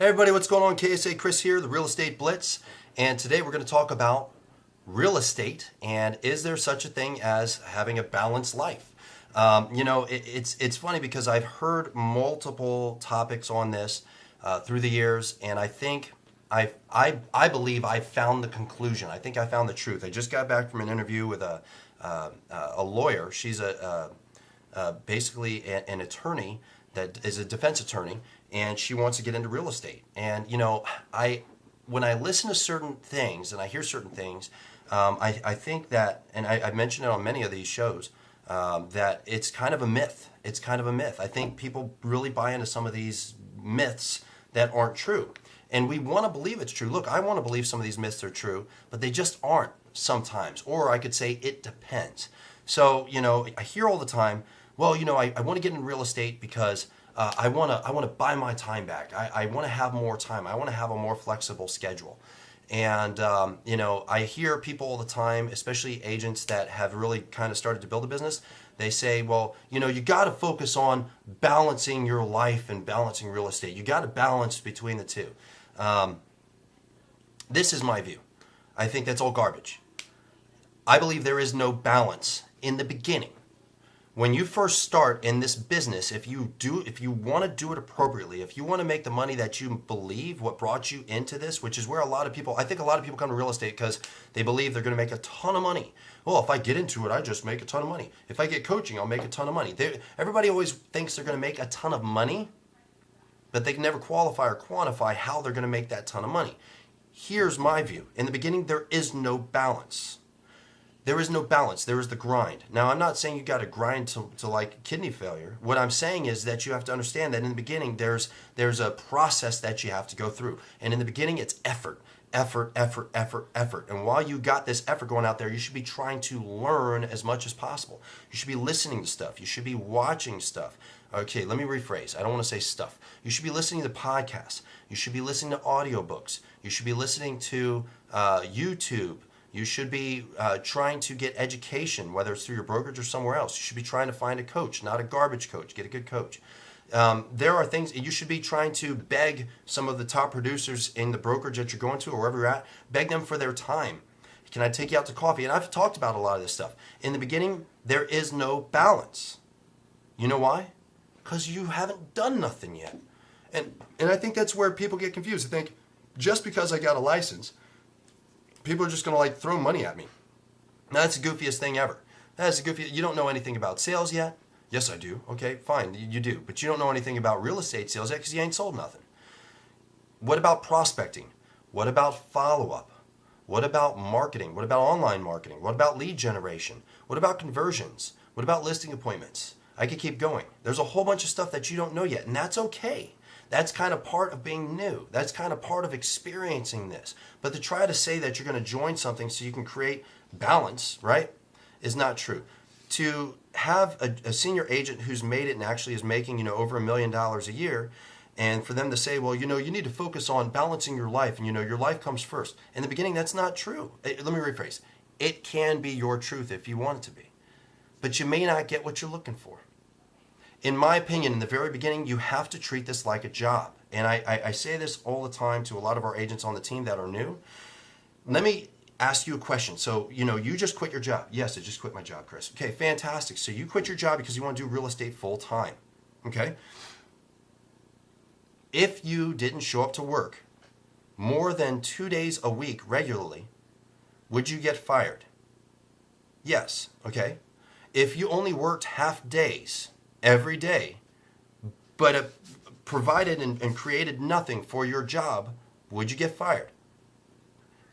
Hey everybody, what's going on? KSA Kris here, the Real Estate Blitz, and today we're going to talk about real estate and is there such a thing as having a balanced life? It's funny because I've heard multiple topics on this through the years, and I think I believe I found the conclusion. I think I found the truth. I just got back from an interview with a lawyer. She's basically an attorney that is a defense attorney, and she wants to get into real estate. And when I listen to certain things and I hear certain things, I think that, and I mentioned it on many of these shows, that it's kind of a myth. It's kind of a myth. I think people really buy into some of these myths that aren't true. And we want to believe it's true. Look, I want to believe some of these myths are true, but they just aren't sometimes. Or I could say it depends. So, I hear all the time, well, I want to get in real estate because I want to buy my time back. I want to have more time. I want to have a more flexible schedule. And, I hear people all the time, especially agents that have really kind of started to build a business. They say, well, you got to focus on balancing your life and balancing real estate. You got to balance between the two. This is my view. I think that's all garbage. I believe there is no balance in the beginning. When you first start in this business, if you want to do it appropriately, if you want to make the money that you believe, what brought you into this, which is where I think a lot of people come to real estate because they believe they're going to make a ton of money. Well, if I get into it, I just make a ton of money. If I get coaching, I'll make a ton of money. Everybody always thinks they're going to make a ton of money, but they can never qualify or quantify how they're going to make that ton of money. Here's my view. In the beginning, there is no balance. There is no balance. There is the grind. Now, I'm not saying you got to grind to like kidney failure. What I'm saying is that you have to understand that in the beginning, there's a process that you have to go through. And in the beginning, it's effort. Effort. And while you got this effort going out there, you should be trying to learn as much as possible. You should be listening to stuff. You should be watching stuff. Okay, let me rephrase. I don't want to say stuff. You should be listening to podcasts. You should be listening to audiobooks. You should be listening to YouTube. You should be trying to get education, whether it's through your brokerage or somewhere else. You should be trying to find a coach, not a garbage coach. Get a good coach. There are things you should be trying to beg some of the top producers in the brokerage that you're going to or wherever you're at, beg them for their time. Can I take you out to coffee? And I've talked about a lot of this stuff. In the beginning, there is no balance. You know why? Because you haven't done nothing yet. And I think that's where people get confused. They think, just because I got a license, people are just going to throw money at me. Now, that's the goofiest thing ever. You don't know anything about sales yet? Yes, I do. Okay, fine, you do. But you don't know anything about real estate sales yet because you ain't sold nothing. What about prospecting? What about follow-up? What about marketing? What about online marketing? What about lead generation? What about conversions? What about listing appointments? I could keep going. There's a whole bunch of stuff that you don't know yet, and that's okay. That's kind of part of being new. That's kind of part of experiencing this. But to try to say that you're going to join something so you can create balance, right, is not true. To have a senior agent who's made it and actually is making, over $1 million a year, and for them to say, well, you need to focus on balancing your life, and your life comes first. In the beginning, that's not true. Let me rephrase. It can be your truth if you want it to be. But you may not get what you're looking for. In my opinion, in the very beginning, you have to treat this like a job. And I say this all the time to a lot of our agents on the team that are new. Let me ask you a question. So, you just quit your job. Yes, I just quit my job, Kris. Okay, fantastic. So you quit your job because you want to do real estate full time. Okay? If you didn't show up to work more than 2 days a week regularly, would you get fired? Yes. Okay? If you only worked half days every day, but provided and created nothing for your job, would you get fired?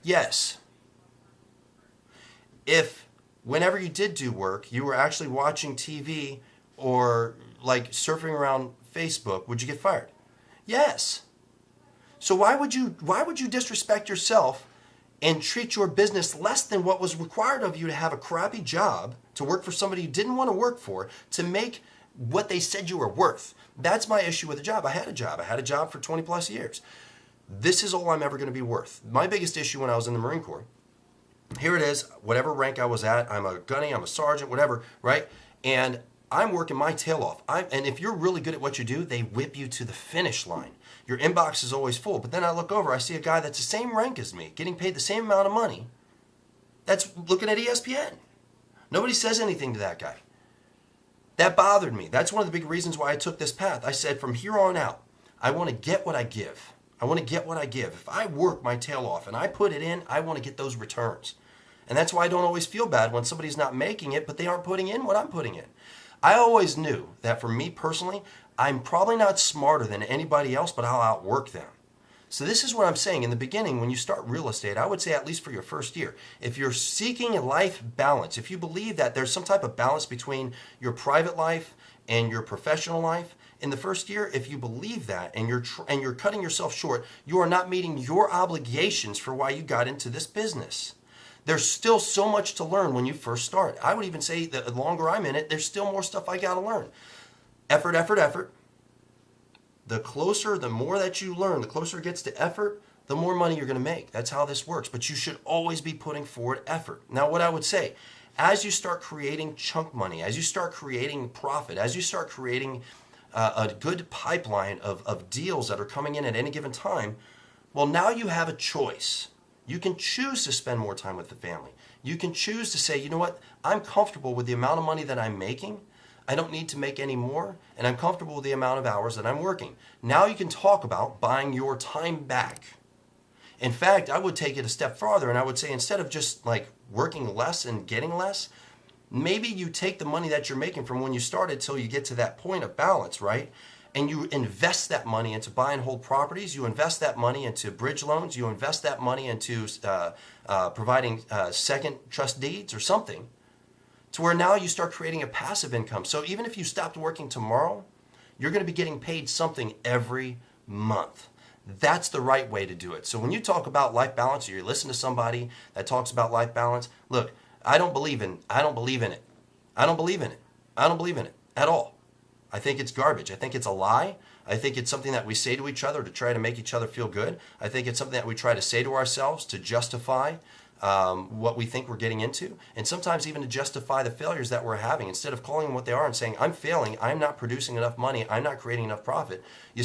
Yes. If whenever you did do work, you were actually watching TV or surfing around Facebook, would you get fired? Yes. So why would you disrespect yourself and treat your business less than what was required of you to have a crappy job, to work for somebody you didn't want to work for, to make what they said you were worth? That's my issue with a job. I had a job for 20 plus years. This is all I'm ever going to be worth. My biggest issue when I was in the Marine Corps, here it is, whatever rank I was at, I'm a gunny, I'm a sergeant, whatever, right? And I'm working my tail off. And if you're really good at what you do, they whip you to the finish line. Your inbox is always full. But then I look over, I see a guy that's the same rank as me, getting paid the same amount of money, that's looking at ESPN. Nobody says anything to that guy. That bothered me. That's one of the big reasons why I took this path. I said, from here on out, I want to get what I give. I want to get what I give. If I work my tail off and I put it in, I want to get those returns. And that's why I don't always feel bad when somebody's not making it, but they aren't putting in what I'm putting in. I always knew that for me personally, I'm probably not smarter than anybody else, but I'll outwork them. So this is what I'm saying. In the beginning, when you start real estate, I would say at least for your first year, if you're seeking a life balance, if you believe that there's some type of balance between your private life and your professional life, in the first year, if you believe that and you're cutting yourself short, you are not meeting your obligations for why you got into this business. There's still so much to learn when you first start. I would even say that the longer I'm in it, there's still more stuff I got to learn. Effort, effort, effort. The closer, the more that you learn, the closer it gets to effort, the more money you're going to make. That's how this works. But you should always be putting forward effort. Now, what I would say, as you start creating chunk money, as you start creating profit, as you start creating a good pipeline of deals that are coming in at any given time, well, now you have a choice. You can choose to spend more time with the family. You can choose to say, you know what, I'm comfortable with the amount of money that I'm making. I don't need to make any more, and I'm comfortable with the amount of hours that I'm working. Now you can talk about buying your time back. In fact, I would take it a step farther, and I would say instead of just like working less and getting less, maybe you take the money that you're making from when you started till you get to that point of balance, right? And you invest that money into buy and hold properties. You invest that money into bridge loans. You invest that money into providing second trust deeds or something, to where now you start creating a passive income. So even if you stopped working tomorrow, you're going to be getting paid something every month. That's the right way to do it. So when you talk about life balance, or you listen to somebody that talks about life balance, look, I don't believe in it. I don't believe in it. I don't believe in it at all. I think it's garbage. I think it's a lie. I think it's something that we say to each other to try to make each other feel good. I think it's something that we try to say to ourselves to justify what we think we're getting into, and sometimes even to justify the failures that we're having. Instead of calling them what they are and saying, I'm failing, I'm not producing enough money, I'm not creating enough profit, you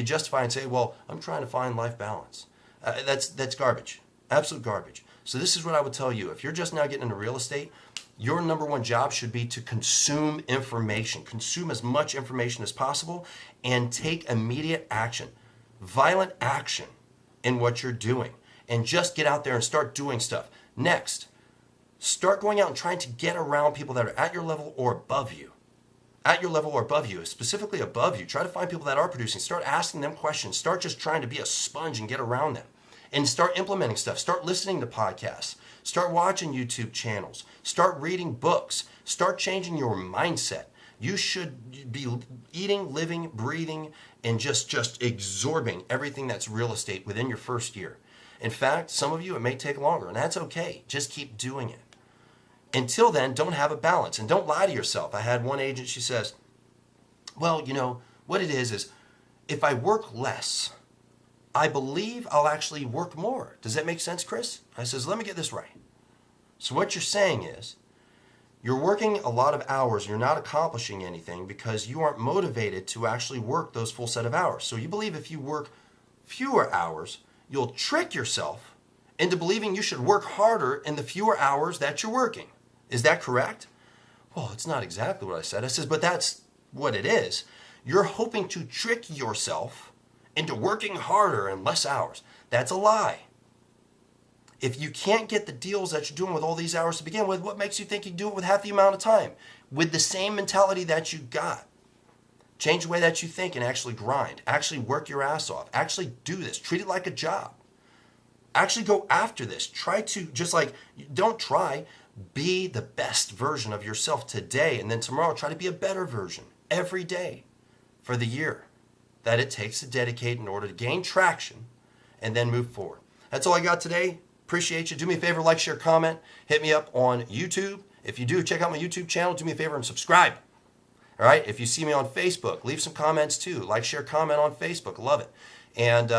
justify and say, well, I'm trying to find life balance. That's garbage. Absolute garbage. So this is what I would tell you. If you're just now getting into real estate, your number one job should be to consume information. Consume as much information as possible and take immediate action, violent action in what you're doing. And just get out there and start doing stuff. Next, start going out and trying to get around people that are at your level or above you. At your level or above you, specifically above you. Try to find people that are producing. Start asking them questions. Start just trying to be a sponge and get around them. And start implementing stuff. Start listening to podcasts. Start watching YouTube channels. Start reading books. Start changing your mindset. You should be eating, living, breathing, and just absorbing everything that's real estate within your first year. In fact, some of you, it may take longer, and that's okay. Just keep doing it. Until then, don't have a balance, and don't lie to yourself. I had one agent, she says, well, you know, what it is if I work less, I believe I'll actually work more. Does that make sense, Chris? I says, let me get this right. So what you're saying is, you're working a lot of hours, you're not accomplishing anything because you aren't motivated to actually work those full set of hours. So you believe if you work fewer hours, you'll trick yourself into believing you should work harder in the fewer hours that you're working. Is that correct? Well, it's not exactly what I said. I says, but that's what it is. You're hoping to trick yourself into working harder and less hours. That's a lie. If you can't get the deals that you're doing with all these hours to begin with, what makes you think you can do it with half the amount of time? With the same mentality that you got. Change the way that you think and actually grind. Actually work your ass off. Actually do this. Treat it like a job. Actually go after this. Try to, don't try. Be the best version of yourself today, and then tomorrow try to be a better version every day for the year that it takes to dedicate in order to gain traction and then move forward. That's all I got today. Appreciate you. Do me a favor, like, share, comment. Hit me up on YouTube. If you do, check out my YouTube channel. Do me a favor and subscribe. All right, if you see me on Facebook, leave some comments too. Like, share, comment on Facebook. Love it. And,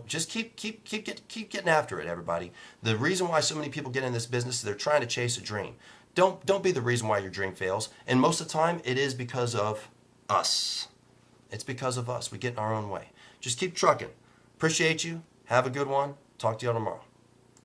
just keep getting after it, everybody. The reason why so many people get in this business is they're trying to chase a dream. Don't be the reason why your dream fails. And most of the time, it is because of us. It's because of us. We get in our own way. Just keep trucking. Appreciate you. Have a good one. Talk to y'all tomorrow.